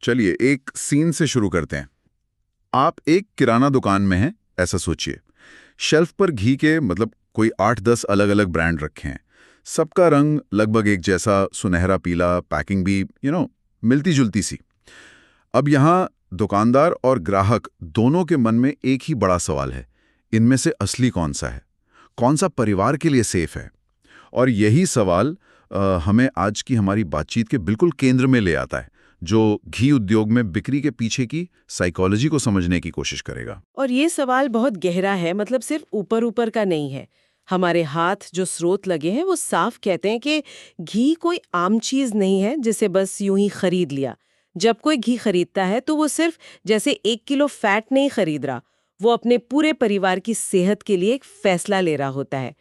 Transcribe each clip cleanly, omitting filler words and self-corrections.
चलिए एक सीन से शुरू करते हैं। आप एक किराना दुकान में हैं, ऐसा सोचिए। शेल्फ पर घी के कोई 8-10 अलग अलग ब्रांड रखे हैं। सबका रंग लगभग एक जैसा, सुनहरा पीला, पैकिंग भी मिलती जुलती सी। अब यहाँ दुकानदार और ग्राहक दोनों के मन में एक ही बड़ा सवाल है, इनमें से असली कौन सा है, कौन सा परिवार के लिए सेफ है। और यही सवाल हमें आज की हमारी बातचीत के बिल्कुल केंद्र में ले आता है, जो घी उद्योग में बिक्री के पीछे की साइकोलॉजी को समझने की कोशिश करेगा। और ये सवाल बहुत गहरा है, मतलब सिर्फ ऊपर ऊपर का नहीं है। हमारे हाथ जो स्रोत लगे हैं वो साफ कहते हैं कि घी कोई आम चीज नहीं है जिसे बस यूं ही खरीद लिया। जब कोई घी खरीदता है तो वो सिर्फ जैसे 1 किलो फैट नहीं खरीद रहा, वो अपने पूरे परिवार की सेहत के लिए एक फैसला ले रहा होता है।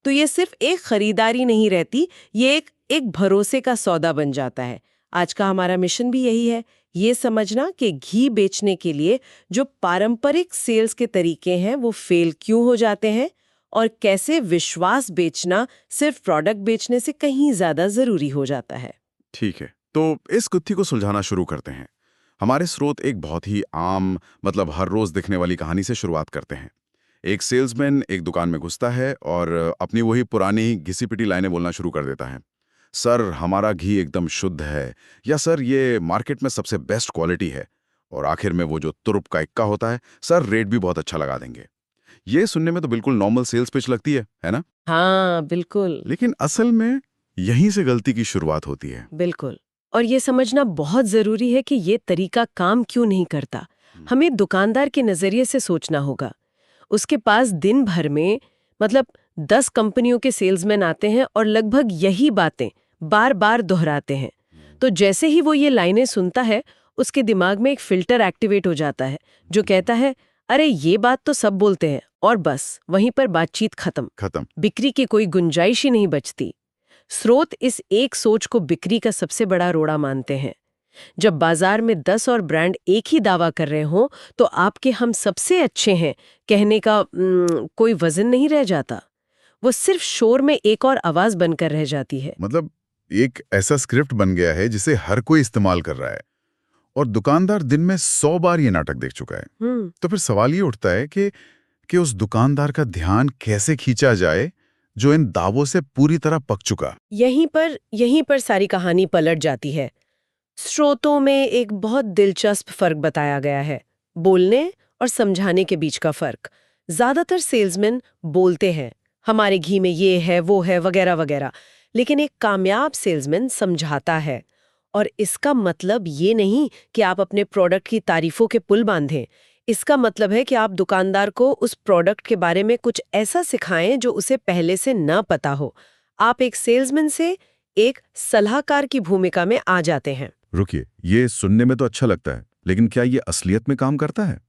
तो ये सिर्फ एक खरीदारी नहीं रहती, ये एक भरोसे का सौदा बन जाता है। आज का हमारा मिशन भी यही है, ये समझना कि घी बेचने के लिए जो पारंपरिक सेल्स के तरीके हैं वो फेल क्यों हो जाते हैं, और कैसे विश्वास बेचना सिर्फ प्रोडक्ट बेचने से कहीं ज्यादा जरूरी हो जाता है। ठीक है, तो इस गुत्थी को सुलझाना शुरू करते हैं। हमारे स्रोत एक बहुत ही आम, हर रोज दिखने वाली कहानी से शुरुआत करते हैं। एक सेल्समैन एक दुकान में घुसता है और अपनी वही पुरानी घिसी पिटी लाइनें बोलना शुरू कर देता है। सर, हमारा घी एकदम शुद्ध है, या सर ये मार्केट में सबसे बेस्ट क्वालिटी है। और आखिर में वो जो तुरुप का इक्का होता है, सर रेट भी बहुत अच्छा लगा देंगे। ये सुनने में तो बिल्कुल नॉर्मल सेल्स पिच लगती है ना? हाँ बिल्कुल। लेकिन असल में यहीं से गलती की शुरुआत होती है। बिल्कुल। और ये समझना बहुत जरूरी है कि ये तरीका काम क्यों नहीं करता। हमें दुकानदार के नजरिए से सोचना होगा। उसके पास दिन भर में 10 कंपनियों के सेल्समैन आते हैं और लगभग यही बातें बार बार दोहराते हैं। तो जैसे ही वो ये लाइनें सुनता है, उसके दिमाग में एक फिल्टर एक्टिवेट हो जाता है जो कहता है, अरे ये बात तो सब बोलते हैं, और बस वहीं पर बातचीत खत्म। बिक्री की कोई गुंजाइश ही नहीं बचती। स्रोत इस एक सोच को बिक्री का सबसे बड़ा रोड़ा मानते हैं। जब बाजार में 10 और ब्रांड एक ही दावा कर रहे हों, तो आपके हम सबसे अच्छे हैं कहने का कोई वजन नहीं रह जाता। वो सिर्फ शोर में एक और आवाज बनकर रह जाती है। एक ऐसा स्क्रिप्ट बन गया है जिसे हर कोई इस्तेमाल कर रहा है, और दुकानदार दिन में 100 बार ये नाटक देख चुका है। तो फिर सवाल ये उठता है कि उस दुकानदार का ध्यान कैसे खींचा जाए जो इन दावों से पूरी तरह पक चुका। यहीं पर सारी कहानी पलट जाती है। स्रोतों में एक बहुत दिलचस्प फर्क बताया गया है, बोलने और समझाने के बीच का फर्क। ज्यादातर सेल्समैन बोलते हैं, हमारे घी में ये है, वो है, वगैरह वगैरह, लेकिन एक कामयाब सेल्समैन समझाता है। और इसका मतलब ये नहीं कि आप अपने प्रोडक्ट की तारीफों के पुल बांधें। इसका मतलब है कि आप दुकानदार को उस प्रोडक्ट के बारे में कुछ ऐसा सिखाएं जो उसे पहले से न पता हो। आप एक सेल्समैन से एक सलाहकार की भूमिका में आ जाते हैं। रुकिए, ये सुनने में तो अच्छा लगता है, लेकिन क्या ये असलियत में काम करता है?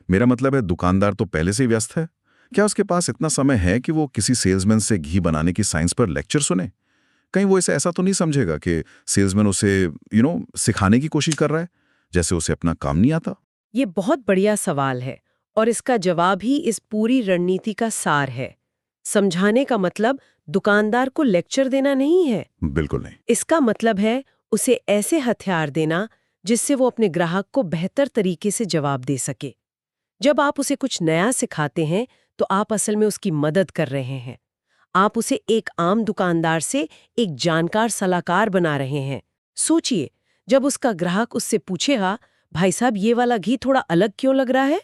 मेरा मतलब है, दुकानदार तो पहले से ही व्यस्त है। क्या उसके पास इतना समय है कि वो किसी सेल्समैन से घी बनाने की साइंस पर लेक्चर सुने? कहीं वो इसे ऐसा तो नहीं समझेगा कि सेल्समैन उसे सिखाने की कोशिश कर रहा है, जैसे उसे अपना काम नहीं आता? ये बहुत बढ़िया सवाल है, और इसका जवाब ही इस पूरी रणनीति का सार है। समझाने का मतलब दुकानदार को लेक्चर देना नहीं है। बिल्कुल नहीं। इसका मतलब है उसे ऐसे हथियार देना जिससे वो अपने ग्राहक को बेहतर तरीके से जवाब दे सके। जब आप उसे कुछ नया सिखाते हैं तो आप असल में उसकी मदद कर रहे हैं। आप उसे एक आम दुकानदार से एक जानकार सलाहकार बना रहे हैं। सोचिए, जब उसका ग्राहक उससे पूछेगा, भाई साहब ये वाला घी थोड़ा अलग क्यों लग रहा है,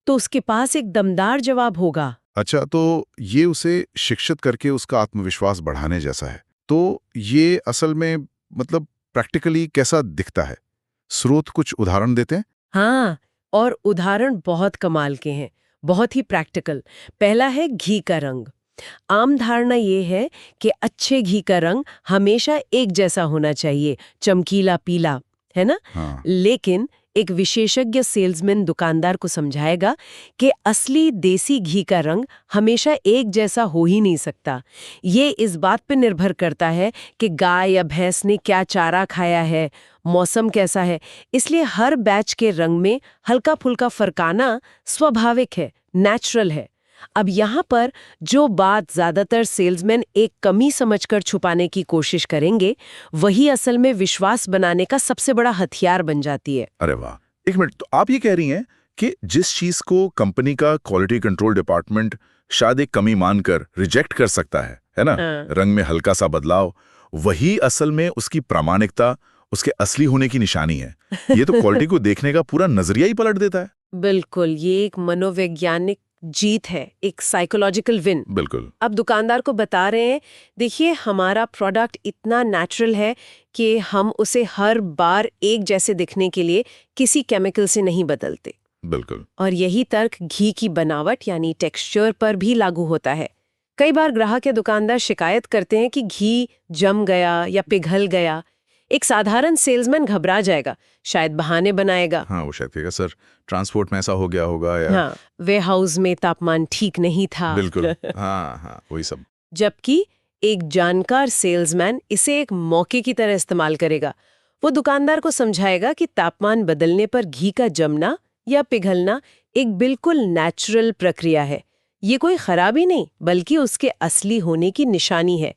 तो उसके पास एक दमदार जवाब होगा। अच्छा, तो ये उसे शिक्षित करके उसका आत्मविश्वास बढ़ाने जैसा है। तो ये असल में प्रैक्टिकली कैसा दिखता है? स्रोत कुछ उदाहरण देते हैं? हाँ, और उदाहरण बहुत कमाल के हैं, बहुत ही प्रैक्टिकल। पहला है घी का रंग। आम धारणा ये है कि अच्छे घी का रंग हमेशा एक जैसा होना चाहिए, चमकीला पीला, है ना? हाँ। लेकिन एक विशेषज्ञ सेल्समैन दुकानदार को समझाएगा कि असली देसी घी का रंग हमेशा एक जैसा हो ही नहीं सकता। ये इस बात पर निर्भर करता है कि गाय या भैंस ने क्या चारा खाया है, मौसम कैसा है। इसलिए हर बैच के रंग में हल्का फुल्का फर्क आना स्वाभाविक है, नेचुरल है। अब यहाँ पर जो बात ज्यादातर सेल्समैन एक कमी समझकर छुपाने की कोशिश करेंगे, वही असल में विश्वास बनाने का सबसे बड़ा हथियार बन जाती है। अरे वाह, एक मिनट, तो आप ये कह रही हैं कि जिस चीज को कंपनी का क्वालिटी कंट्रोल डिपार्टमेंट शायद एक कमी मानकर रिजेक्ट कर सकता है ना, रंग में हल्का सा बदलाव, वही असल में उसकी प्रामाणिकता, उसके असली होने की निशानी है। ये तो क्वालिटी को देखने का पूरा नजरिया ही पलट देता है। बिल्कुल, ये एक मनोवैज्ञानिक जीत है, एक साइकोलॉजिकल विन। बिल्कुल। अब दुकानदार को बता रहे हैं, देखिए हमारा प्रोडक्ट इतना नेचुरल है कि हम उसे हर बार एक जैसे दिखने के लिए किसी केमिकल से नहीं बदलते। बिल्कुल। और यही तर्क घी की बनावट यानी टेक्सचर पर भी लागू होता है। कई बार ग्राहक या दुकानदार शिकायत करते हैं कि घी जम गया या पिघल गया। एक साधारण सेल्समैन घबरा जाएगा, शायद बहाने बनाएगा। हाँ, वो शायद कहेगा सर ट्रांसपोर्ट में ऐसा हो गया होगा, या हाँ, वेयरहाउस में तापमान ठीक नहीं था। बिल्कुल। हाँ, वही सब। जबकि एक जानकार सेल्समैन इसे एक मौके की तरह इस्तेमाल करेगा। वो दुकानदार को समझाएगा कि तापमान बदलने पर घी का जमना या पिघलना एक बिल्कुल नेचुरल प्रक्रिया है। ये कोई खराबी नहीं, बल्कि उसके असली होने की निशानी है।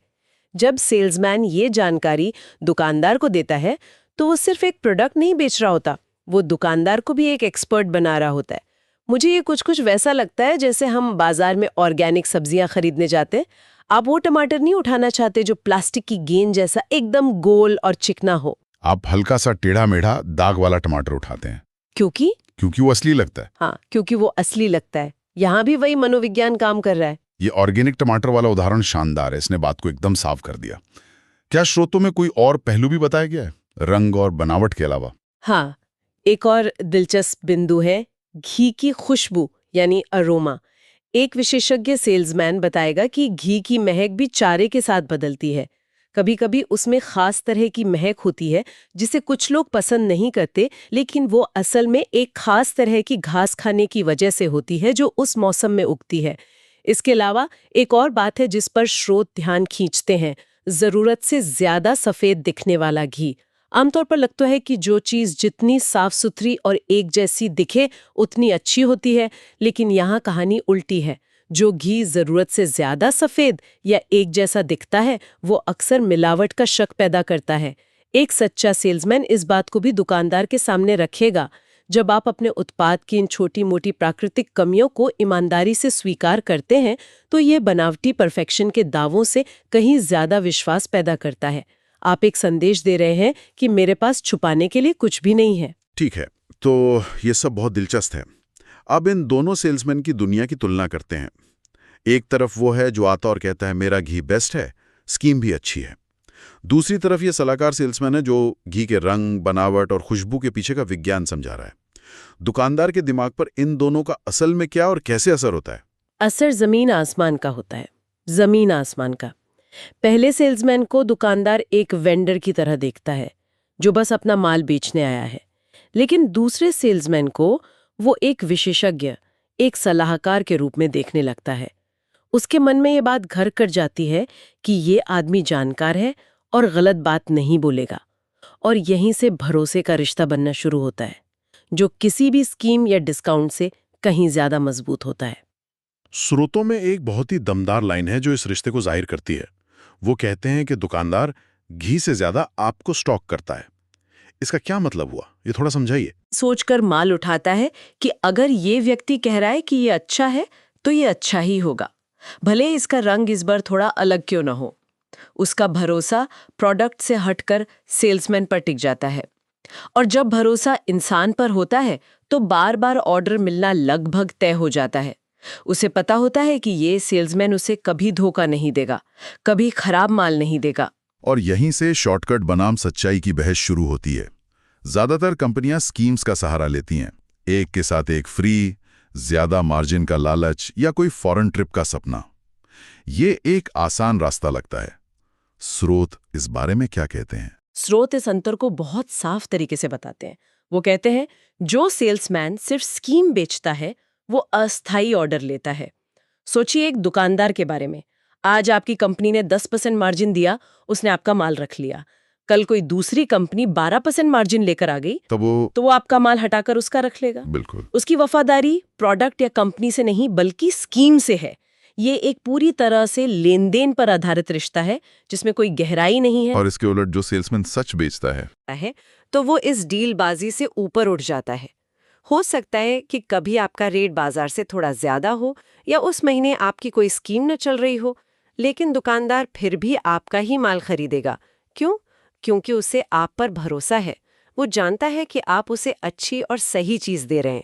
जब सेल्समैन ये जानकारी दुकानदार को देता है, तो वो सिर्फ एक प्रोडक्ट नहीं बेच रहा होता, वो दुकानदार को भी एक एक्सपर्ट बना रहा होता है। मुझे ये कुछ वैसा लगता है जैसे हम बाजार में ऑर्गेनिक सब्जियां खरीदने जाते हैं। आप वो टमाटर नहीं उठाना चाहते जो प्लास्टिक की गेंद जैसा एकदम गोल और चिकना हो। आप हल्का सा टेढ़ा मेढ़ा दाग वाला टमाटर उठाते हैं क्योंकि वो असली लगता है। हाँ, क्योंकि वो असली लगता है। यहाँ भी वही मनोविज्ञान काम कर रहा है। ये ऑर्गेनिक टमाटर वाला उदाहरण शानदार है, इसने बात को एकदम साफ कर दिया। क्या स्रोतों में कोई और पहलू भी बताया गया है, रंग और बनावट के अलावा? हाँ, एक और दिलचस्प बिंदु है घी की खुशबू यानी अरोमा। एक विशेषज्ञ सेल्समैन बताएगा कि घी की महक भी चारे के साथ बदलती है। कभी कभी उसमें खास तरह की महक होती है जिसे कुछ लोग पसंद नहीं करते, लेकिन वो असल में एक खास तरह की घास खाने की वजह से होती है जो उस मौसम में उगती है। इसके अलावा एक और बात है जिस पर स्रोत ध्यान खींचते हैं, जरूरत से ज्यादा सफेद दिखने वाला घी। आमतौर पर लगता है कि जो चीज जितनी साफ सुथरी और एक जैसी दिखे उतनी अच्छी होती है, लेकिन यहाँ कहानी उल्टी है। जो घी जरूरत से ज्यादा सफेद या एक जैसा दिखता है, वो अक्सर मिलावट का शक पैदा करता है। एक सच्चा सेल्समैन इस बात को भी दुकानदार के सामने रखेगा। जब आप अपने उत्पाद की इन छोटी मोटी प्राकृतिक कमियों को ईमानदारी से स्वीकार करते हैं, तो ये बनावटी परफेक्शन के दावों से कहीं ज्यादा विश्वास पैदा करता है। आप एक संदेश दे रहे हैं कि मेरे पास छुपाने के लिए कुछ भी नहीं है। ठीक है, तो ये सब बहुत दिलचस्प है। अब इन दोनों सेल्समैन की दुनिया की तुलना करते हैं। एक तरफ वो है जो आता और कहता है मेरा घी बेस्ट है, स्कीम भी अच्छी है। दूसरी तरफ ये सलाहकार सेल्समैन है जो घी के रंग, बनावट और खुशबू के पीछे का विज्ञान समझा रहा है। दुकानदार के दिमाग पर इन दोनों का असल में क्या और कैसे असर होता है? असर जमीन आसमान का होता है, जमीन आसमान का। पहले सेल्समैन को दुकानदार एक वेंडर की तरह देखता है जो बस अपना माल बेचने आया है, लेकिन दूसरे सेल्समैन को वो एक विशेषज्ञ, एक सलाहकार के रूप में देखने लगता है। उसके मन में ये बात घर कर जाती है कि ये आदमी जानकार है और गलत बात नहीं बोलेगा, और यहीं से भरोसे का रिश्ता बनना शुरू होता है, जो किसी भी स्कीम या डिस्काउंट से कहीं ज्यादा मजबूत होता है। स्रोतों में एक बहुत ही दमदार लाइन है जो इस रिश्ते को जाहिर करती है। वो कहते हैं कि दुकानदार घी से ज्यादा आपको स्टॉक करता है। इसका क्या मतलब हुआ, ये थोड़ा समझाइए। सोचकर माल उठाता है कि अगर ये व्यक्ति कह रहा है कि ये अच्छा है तो ये अच्छा ही होगा, भले इसका रंग इस बार थोड़ा अलग क्यों न हो। उसका भरोसा प्रोडक्ट से हटकर सेल्समैन पर टिक जाता है, और जब भरोसा इंसान पर होता है तो बार बार ऑर्डर मिलना लगभग तय हो जाता है। उसे पता होता है कि ये सेल्समैन उसे कभी धोखा नहीं देगा, कभी खराब माल नहीं देगा। और यहीं से शॉर्टकट बनाम सच्चाई की बहस शुरू होती है। ज्यादातर कंपनियां स्कीम्स का सहारा लेती हैं, एक के साथ एक फ्री, ज्यादा मार्जिन का लालच या कोई फॉरेन ट्रिप का सपना। ये एक आसान रास्ता लगता है। स्रोत इस बारे में क्या कहते हैं? स्रोत इस अंतर को बहुत साफ तरीके से बताते हैं। वो कहते हैं जो सेल्समैन सिर्फ स्कीम बेचता है वो अस्थायी ऑर्डर लेता है। सोचिए एक दुकानदार के बारे में। आज आपकी कंपनी ने 10% मार्जिन दिया, उसने आपका माल रख लिया। कल कोई दूसरी कंपनी 12% मार्जिन लेकर आ गई तो वो आपका माल हटाकर उसका रख लेगा। बिल्कुल। उसकी वफादारी प्रोडक्ट या कंपनी से नहीं बल्कि स्कीम से है। ये एक पूरी तरह से लेन-देन पर आधारित रिश्ता है जिसमें कोई गहराई नहीं है। और इसके उलट जो सेल्समैन सच बेचता है तो वो इस डीलबाजी से ऊपर उठ जाता है। हो सकता है कि कभी आपका रेट बाजार से थोड़ा ज्यादा हो या उस महीने आपकी कोई स्कीम न चल रही हो, लेकिन दुकानदार फिर भी आपका ही माल खरीदेगा। क्यों? क्योंकि उसे आप पर भरोसा है। वो जानता है कि आप उसे अच्छी और सही चीज दे रहे हैं।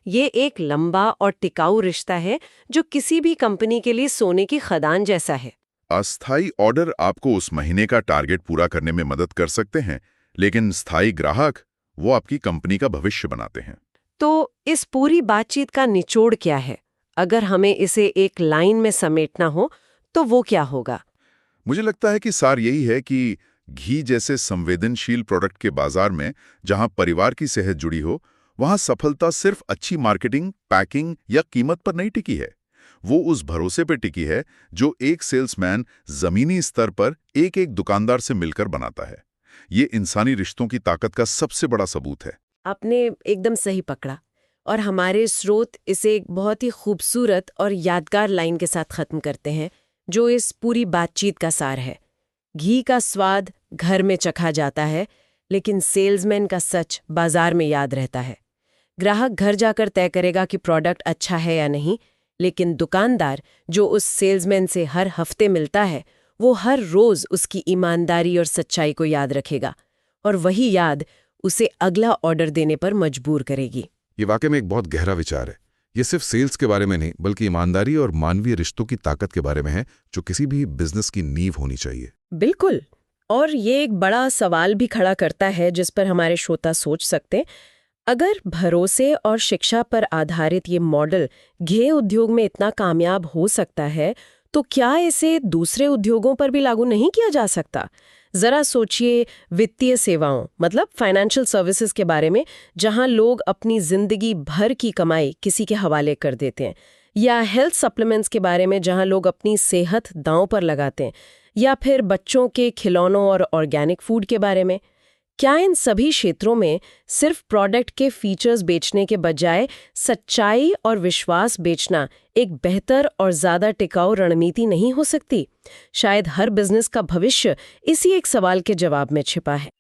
ये एक लंबा और टिकाऊ रिश्ता है जो किसी भी कंपनी के लिए सोने की खदान जैसा है। अस्थायी ऑर्डर आपको उस महीने का टारगेट पूरा करने में मदद कर सकते हैं, लेकिन स्थायी ग्राहक वो आपकी कंपनी का भविष्य बनाते हैं। तो इस पूरी बातचीत का निचोड़ क्या है? अगर हमें इसे एक लाइन में समेटना हो तो वो क्या होगा? मुझे लगता है कि सार यही है कि घी जैसे संवेदनशील प्रोडक्ट के बाजार में जहां परिवार की सेहत जुड़ी हो, वहां सफलता सिर्फ अच्छी मार्केटिंग, पैकिंग या कीमत पर नहीं टिकी है। वो उस भरोसे पर टिकी है जो एक सेल्समैन जमीनी स्तर पर एक एक दुकानदार से मिलकर बनाता है। ये इंसानी रिश्तों की ताकत का सबसे बड़ा सबूत है। आपने एकदम सही पकड़ा और हमारे स्रोत इसे एक बहुत ही खूबसूरत और यादगार लाइन के साथ खत्म करते हैं जो इस पूरी बातचीत का सार है। घी का स्वाद घर में चखा जाता है, लेकिन सेल्समैन का सच बाजार में याद रहता है। ग्राहक घर जाकर तय करेगा कि प्रोडक्ट अच्छा है या नहीं, लेकिन दुकानदार जो उस सेल्समैन से हर हफ्ते मिलता है वो हर रोज उसकी ईमानदारी और सच्चाई को याद रखेगा और वही याद उसे अगला ऑर्डर देने पर मजबूर करेगी। ये वाकई में एक बहुत गहरा विचार है। ये सिर्फ सेल्स के बारे में नहीं बल्कि ईमानदारी और मानवीय रिश्तों की ताकत के बारे में है जो किसी भी बिजनेस की नींव होनी चाहिए। बिल्कुल। और ये एक बड़ा सवाल भी खड़ा करता है जिस पर हमारे श्रोता सोच सकते। अगर भरोसे और शिक्षा पर आधारित ये मॉडल घी उद्योग में इतना कामयाब हो सकता है तो क्या इसे दूसरे उद्योगों पर भी लागू नहीं किया जा सकता? जरा सोचिए वित्तीय सेवाओं मतलब फाइनेंशियल सर्विसेज के बारे में, जहां लोग अपनी जिंदगी भर की कमाई किसी के हवाले कर देते हैं, या हेल्थ सप्लीमेंट्स के बारे में जहां लोग अपनी सेहत दांव पर लगाते हैं, या फिर बच्चों के खिलौनों और ऑर्गेनिक फूड के बारे में। क्या इन सभी क्षेत्रों में सिर्फ प्रोडक्ट के फीचर्स बेचने के बजाय सच्चाई और विश्वास बेचना एक बेहतर और ज़्यादा टिकाऊ रणनीति नहीं हो सकती? शायद हर बिजनेस का भविष्य इसी एक सवाल के जवाब में छिपा है।